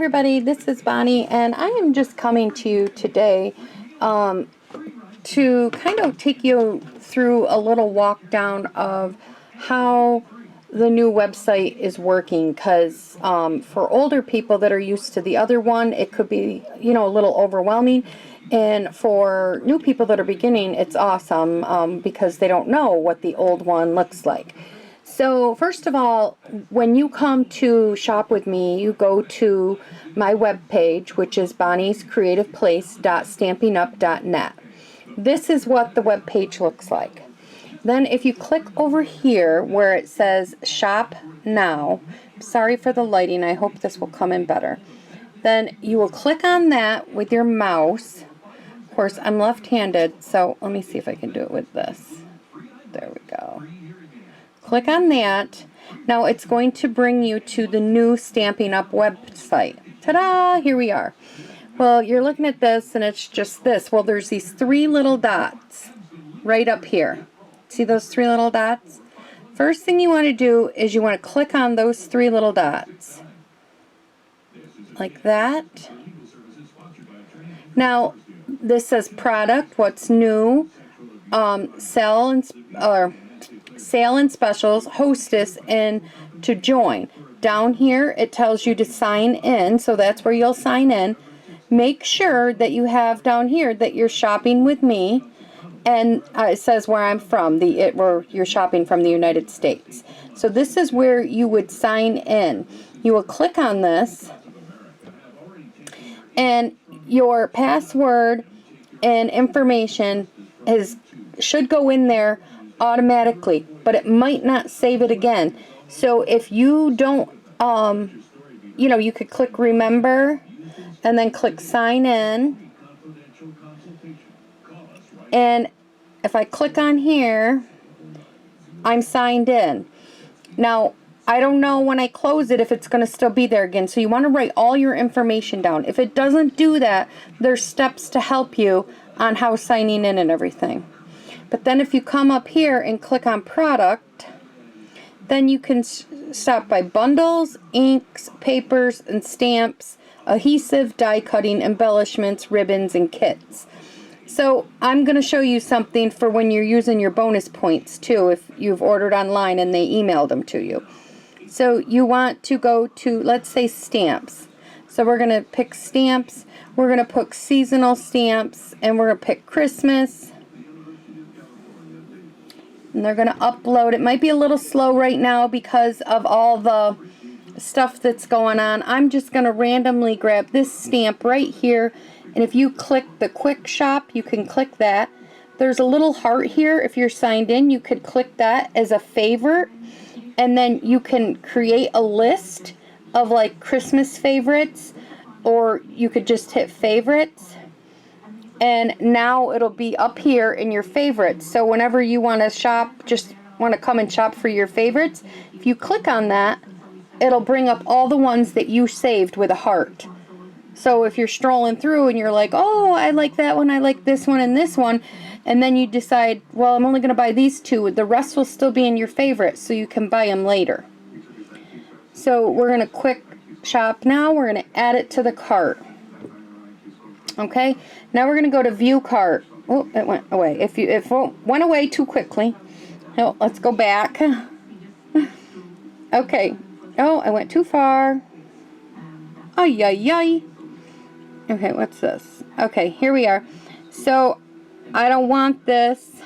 everybody, this is Bonnie, and I am just coming to you today to kind of take you through a little walk down of how the new website is working, because for older people that are used to the other one, it could be, a little overwhelming. And for new people that are beginning, it's awesome because they don't know what the old one looks like. So first of all, when you come to shop with me, you go to my webpage, which is bonniescreativeplace.stampinup.net. This is what the webpage looks like. Then if you click over here where it says Shop Now, sorry for the lighting, I hope this will come in better. Then you will click on that with your mouse. Of course, I'm left-handed, so let me see if I can do it with this. There we go. Click on that. Now it's going to bring you to the new Stampin' Up! Website. Ta-da! Here we are. Well, you're looking at this and it's just this. Well, there's these three little dots right up here. See those three little dots? First thing you want to do is you want to click on those three little dots. Like that. Now, this says product, what's new, sale and specials, hostess, and to join. Down here it tells you to sign in, so that's where you'll sign in. Make sure that you have down here that you're shopping with me, and it says where I'm from, where you're shopping from the United States. So this is where you would sign in. You will click on this, and your password and information should go in there automatically, but it might not save it again. So if you don't, you could click remember and then click sign in. And if I click on here, I'm signed in. Now, I don't know when I close it if it's going to still be there again. So you want to write all your information down. If it doesn't do that, there's steps to help you on how signing in and everything. But then if you come up here and click on product, then you can stop by bundles, inks, papers, and stamps, adhesive, die cutting, embellishments, ribbons, and kits. So I'm going to show you something for when you're using your bonus points too, if you've ordered online and they emailed them to you. So you want to go to, let's say, stamps. So we're going to pick stamps. We're going to put seasonal stamps, and we're going to pick Christmas. And they're going to upload. It might be a little slow right now because of all the stuff that's going on. I'm just going to randomly grab this stamp right here. And if you click the quick shop, you can click that. There's a little heart here. If you're signed in, you could click that as a favorite. And then you can create a list of like Christmas favorites, or you could just hit favorites. And now it'll be up here in your favorites. So whenever you want to shop, just want to come and shop for your favorites, if you click on that, it'll bring up all the ones that you saved with a heart. So if you're strolling through and you're like, oh, I like that one, I like this one and this one, and then you decide, well, I'm only going to buy these two, the rest will still be in your favorites, so you can buy them later. So we're going to quick shop now. We're going to add it to the cart. Okay, now we're going to go to view cart. Oh, it went away. If it went away too quickly. No, let's go back. Okay. Oh, I went too far. Ay, ay, ay. Okay, what's this? Okay, here we are. So I don't want this.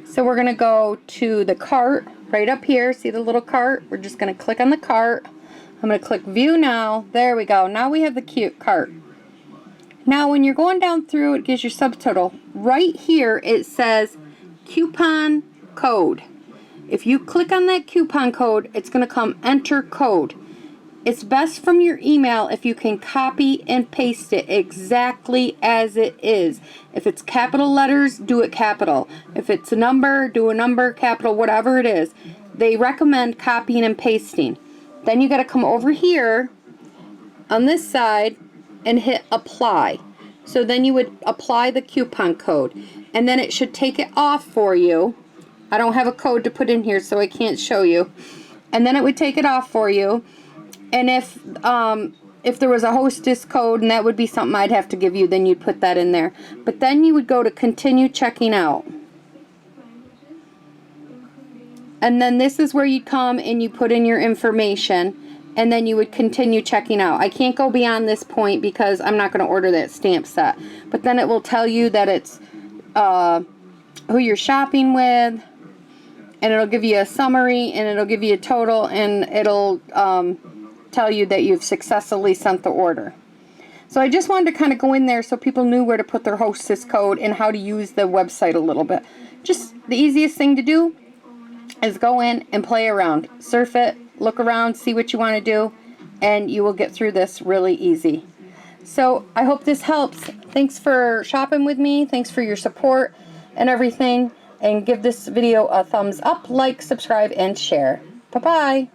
So we're going to go to the cart right up here. See the little cart? We're just going to click on the cart. I'm going to click view now. There we go. Now we have the cute cart. Now when you're going down through, it gives you subtotal. Right here it says coupon code. If you click on that coupon code, it's going to come enter code. It's best from your email if you can copy and paste it exactly as it is. If it's capital letters, do it capital. If it's a number, do a number, capital, whatever it is. They recommend copying and pasting. Then you got to come over here on this side and hit apply. So then you would apply the coupon code, and then it should take it off for you. I don't have a code to put in here, so I can't show you. And then it would take it off for you. And if if there was a hostess code, and that would be something I'd have to give you, then you'd put that in there. But then you would go to continue checking out. And then this is where you'd come and you put in your information, and then you would continue checking out. I can't go beyond this point because I'm not going to order that stamp set. But then it will tell you that it's who you're shopping with, and it'll give you a summary, and it'll give you a total, and it'll tell you that you've successfully sent the order. So I just wanted to kind of go in there so people knew where to put their hostess code and how to use the website a little bit. Just the easiest thing to do is go in and play around. Surf it, look around, see what you want to do, and you will get through this really easy. So I hope this helps. Thanks for shopping with me. Thanks for your support and everything. And give this video a thumbs up, like, subscribe, and share. Bye-bye.